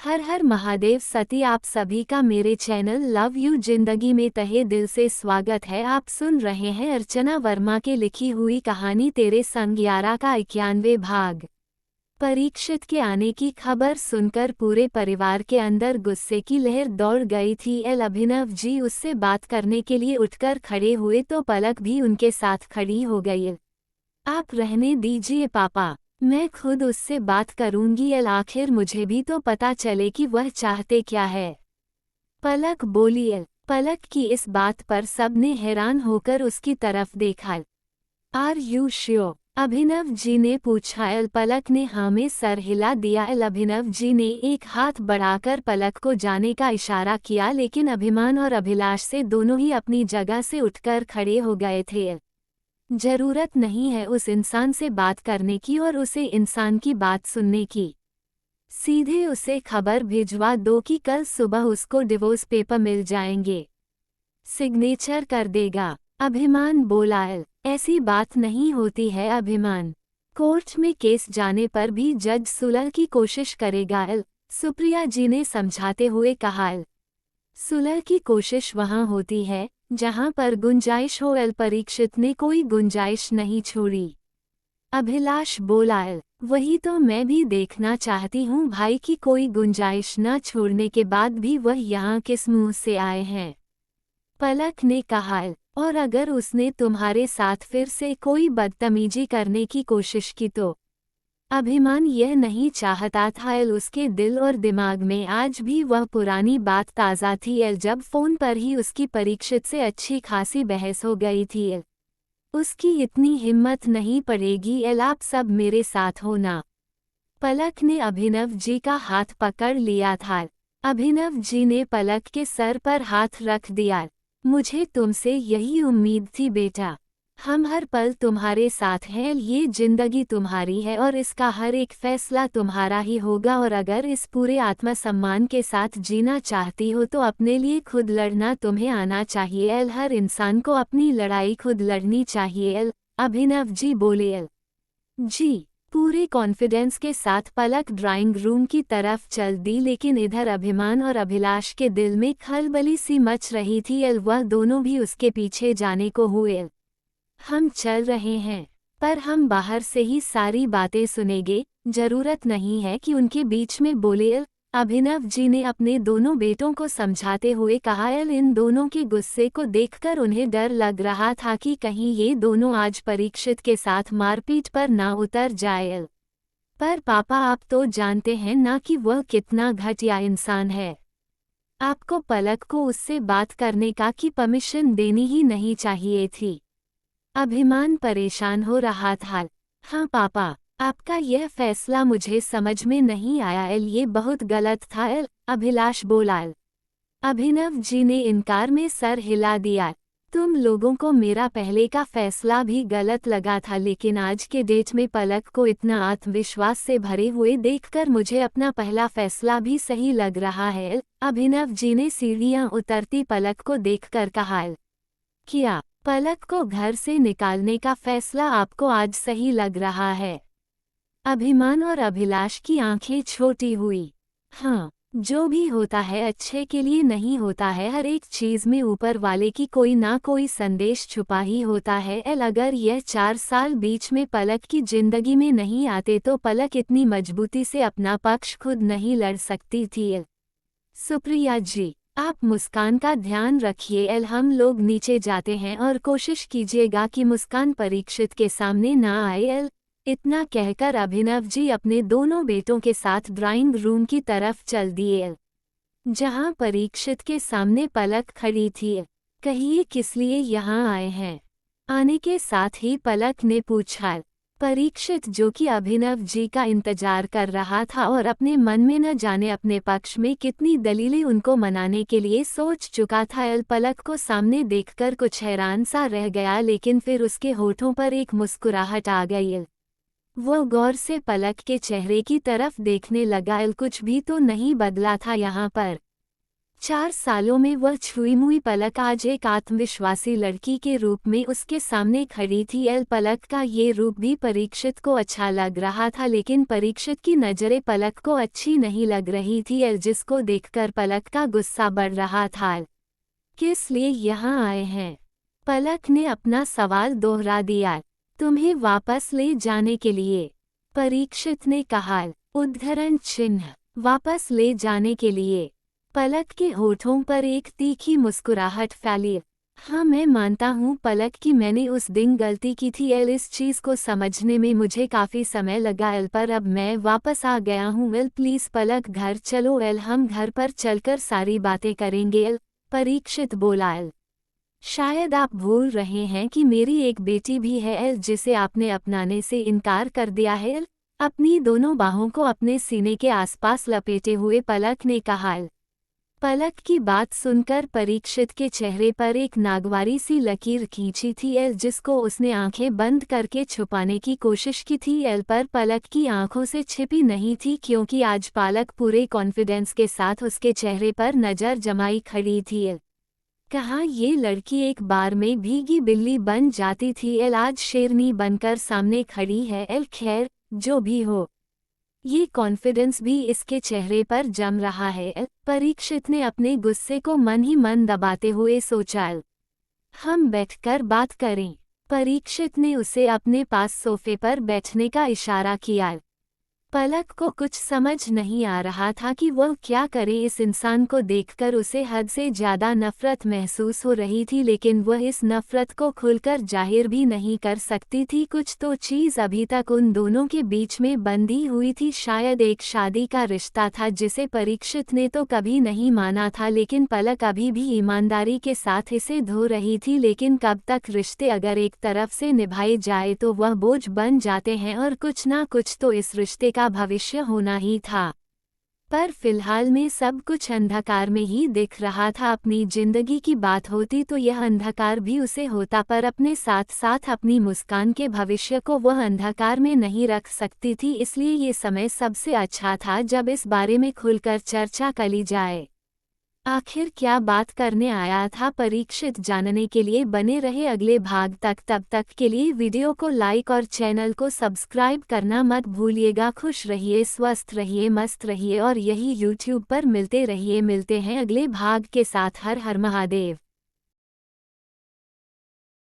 हर हर महादेव सती। आप सभी का मेरे चैनल लव यू जिंदगी में तहे दिल से स्वागत है। आप सुन रहे हैं अर्चना वर्मा के लिखी हुई कहानी तेरे संग 11 का 91 भाग। परीक्षित के आने की खबर सुनकर पूरे परिवार के अंदर गुस्से की लहर दौड़ गई थी। अभिनव जी उससे बात करने के लिए उठकर खड़े हुए तो पलक भी उनके साथ खड़ी हो गई। आप रहने दीजिए पापा, मैं खुद उससे बात करूंगी। आखिर मुझे भी तो पता चले कि वह चाहते क्या है। पलक बोली। पलक की इस बात पर सबने हैरान होकर उसकी तरफ देखा। Are you sure? Abhinav ji ने पूछा। पलक ने हाँ में सर हिला दिया। अभिनव जी ने एक हाथ बढ़ाकर पलक को जाने का इशारा किया, लेकिन अभिमान और अभिलाष से दोनों ही अपनी जगह से उठकर खड़े हो गए थे। जरूरत नहीं है उस इंसान से बात करने की और उसे इंसान की बात सुनने की। सीधे उसे खबर भिजवा दो कि कल सुबह उसको डिवोर्स पेपर मिल जाएंगे, सिग्नेचर कर देगा। अभिमान बोला। ऐसी बात नहीं होती है अभिमान, कोर्ट में केस जाने पर भी जज सुलह की कोशिश करेगा। सुप्रिया जी ने समझाते हुए कहा। सुलह की कोशिश वहाँ होती है जहाँ पर गुंजाइश हो। परीक्षित ने कोई गुंजाइश नहीं छोड़ी। अभिलाष बोला। वही तो मैं भी देखना चाहती हूँ भाई कि कोई गुंजाइश न छोड़ने के बाद भी वह यहाँ किस मुंह से आए हैं। पलक ने कहा। और अगर उसने तुम्हारे साथ फिर से कोई बदतमीजी करने की कोशिश की तो? अभिमान यह नहीं चाहता था। उसके दिल और दिमाग में आज भी वह पुरानी बात ताज़ा थी जब फोन पर ही उसकी परीक्षित से अच्छी खासी बहस हो गई थी। उसकी इतनी हिम्मत नहीं पड़ेगी। आप सब मेरे साथ हो ना? पलक ने अभिनव जी का हाथ पकड़ लिया था। अभिनव जी ने पलक के सर पर हाथ रख दिया। मुझे तुमसे यही उम्मीद थी बेटा, हम हर पल तुम्हारे साथ हैं। ये जिंदगी तुम्हारी है और इसका हर एक फैसला तुम्हारा ही होगा। और अगर इस पूरे आत्मसम्मान के साथ जीना चाहती हो तो अपने लिए खुद लड़ना तुम्हें आना चाहिए। हर इंसान को अपनी लड़ाई खुद लड़नी चाहिए। अभिनव जी बोले। जी। पूरे कॉन्फिडेंस के साथ पलक ड्राइंग रूम की तरफ चल दी, लेकिन इधर अभिमान और अभिलाष के दिल में खलबली सी मच रही थी। वह दोनों भी उसके पीछे जाने को हुए। हम चल रहे हैं, पर हम बाहर से ही सारी बातें सुनेंगे, जरूरत नहीं है कि उनके बीच में बोले। अभिनव जी ने अपने दोनों बेटों को समझाते हुए कहा। इन दोनों के गुस्से को देखकर उन्हें डर लग रहा था कि कहीं ये दोनों आज परीक्षित के साथ मारपीट पर ना उतर जाए। पर पापा, आप तो जानते हैं ना कि वह कितना घटिया इंसान है। आपको पलक को उससे बात करने का की परमिशन देनी ही नहीं चाहिए थी। अभिमान परेशान हो रहा था। हाँ पापा, आपका यह फैसला मुझे समझ में नहीं आया। ये बहुत गलत था। अभिलाष बोला। अभिनव जी ने इनकार में सर हिला दिया। तुम लोगों को मेरा पहले का फैसला भी गलत लगा था, लेकिन आज के डेट में पलक को इतना आत्मविश्वास से भरे हुए देखकर मुझे अपना पहला फैसला भी सही लग रहा है। अभिनव जी ने सीढ़ियां उतरती पलक को देखकर कहा। क्या पलक को घर से निकालने का फैसला आपको आज सही लग रहा है? अभिमान और अभिलाष की आंखें छोटी हुई। हाँ, जो भी होता है अच्छे के लिए नहीं होता है। हर एक चीज में ऊपर वाले की कोई ना कोई संदेश छुपा ही होता है। अगर यह 4 साल बीच में पलक की जिंदगी में नहीं आते तो पलक इतनी मजबूती से अपना पक्ष खुद नहीं लड़ सकती थी। सुप्रिया जी, आप मुस्कान का ध्यान रखिए। हम लोग नीचे जाते हैं और कोशिश कीजिएगा कि मुस्कान परीक्षित के सामने ना आए। इतना कहकर अभिनव जी अपने दोनों बेटों के साथ ड्राइंग रूम की तरफ चल दिए, जहां परीक्षित के सामने पलक खड़ी थी। कहिए किस लिए यहाँ आए हैं? आने के साथ ही पलक ने पूछा। परीक्षित, जो कि अभिनव जी का इंतजार कर रहा था और अपने मन में न जाने अपने पक्ष में कितनी दलीलें उनको मनाने के लिए सोच चुका था, पलक को सामने देखकर कुछ हैरान सा रह गया, लेकिन फिर उसके होठों पर एक मुस्कुराहट आ गई। वो गौर से पलक के चेहरे की तरफ देखने लगा। कुछ भी तो नहीं बदला था यहाँ पर। 4 सालों में वह छुई मुई पलक आज एक आत्मविश्वासी लड़की के रूप में उसके सामने खड़ी थी। पलक का ये रूप भी परीक्षित को अच्छा लग रहा था, लेकिन परीक्षित की नज़रें पलक को अच्छी नहीं लग रही थी, जिसको देखकर पलक का गुस्सा बढ़ रहा था। किस लिए यहाँ आए हैं? पलक ने अपना सवाल दोहरा दिया। तुम्हें वापस ले जाने के लिए, परीक्षित ने कहा। उद्धरण चिन्ह, वापस ले जाने के लिए। पलक के होठों पर एक तीखी मुस्कुराहट फैली। हाँ, मैं मानता हूँ पलक कि मैंने उस दिन गलती की थी। इस चीज़ को समझने में मुझे काफ़ी समय लगा, पर अब मैं वापस आ गया हूँ। प्लीज़ पलक, घर चलो। हम घर पर चलकर सारी बातें करेंगे, परीक्षित बोला। शायद आप भूल रहे हैं कि मेरी एक बेटी भी है, जिसे आपने अपनाने से इनकार कर दिया है। अपनी दोनों बाहों को अपने सीने के आसपास लपेटे हुए पलक ने कहा। पलक की बात सुनकर परीक्षित के चेहरे पर एक नागवारी सी लकीर खींची थी, जिसको उसने आंखें बंद करके छुपाने की कोशिश की थी, पर पलक की आंखों से छिपी नहीं थी, क्योंकि आज पलक पूरे कॉन्फिडेंस के साथ उसके चेहरे पर नज़र जमाई खड़ी थी। कहाँ ये लड़की एक बार में भीगी बिल्ली बन जाती थी, आज शेरनी बनकर सामने खड़ी है। खैर, जो भी हो, ये कॉन्फिडेंस भी इसके चेहरे पर जम रहा है। परीक्षित ने अपने गुस्से को मन ही मन दबाते हुए सोचा। हम बैठकर बात करें, परीक्षित ने उसे अपने पास सोफे पर बैठने का इशारा किया। पलक को कुछ समझ नहीं आ रहा था कि वह क्या करे। इस इंसान को देखकर उसे हद से ज़्यादा नफरत महसूस हो रही थी, लेकिन वह इस नफरत को खुलकर जाहिर भी नहीं कर सकती थी। कुछ तो चीज़ अभी तक उन दोनों के बीच में बंधी हुई थी, शायद एक शादी का रिश्ता था जिसे परीक्षित ने तो कभी नहीं माना था, लेकिन पलक अभी भी ईमानदारी के साथ इसे धो रही थी। लेकिन कब तक रिश्ते अगर एक तरफ से निभाए जाए तो वह बोझ बन जाते हैं, और कुछ ना कुछ तो इस रिश्ते का भविष्य होना ही था। पर फिलहाल में सब कुछ अंधकार में ही दिख रहा था। अपनी जिंदगी की बात होती तो यह अंधकार भी उसे होता, पर अपने साथ साथ अपनी मुस्कान के भविष्य को वह अंधकार में नहीं रख सकती थी। इसलिए ये समय सबसे अच्छा था जब इस बारे में खुलकर चर्चा करी जाए। आखिर क्या बात करने आया था परीक्षित, जानने के लिए बने रहे अगले भाग तक। तब तक के लिए वीडियो को लाइक और चैनल को सब्सक्राइब करना मत भूलिएगा। खुश रहिए, स्वस्थ रहिए, मस्त रहिए और यही यूट्यूब पर मिलते रहिए। मिलते हैं अगले भाग के साथ। हर हर महादेव।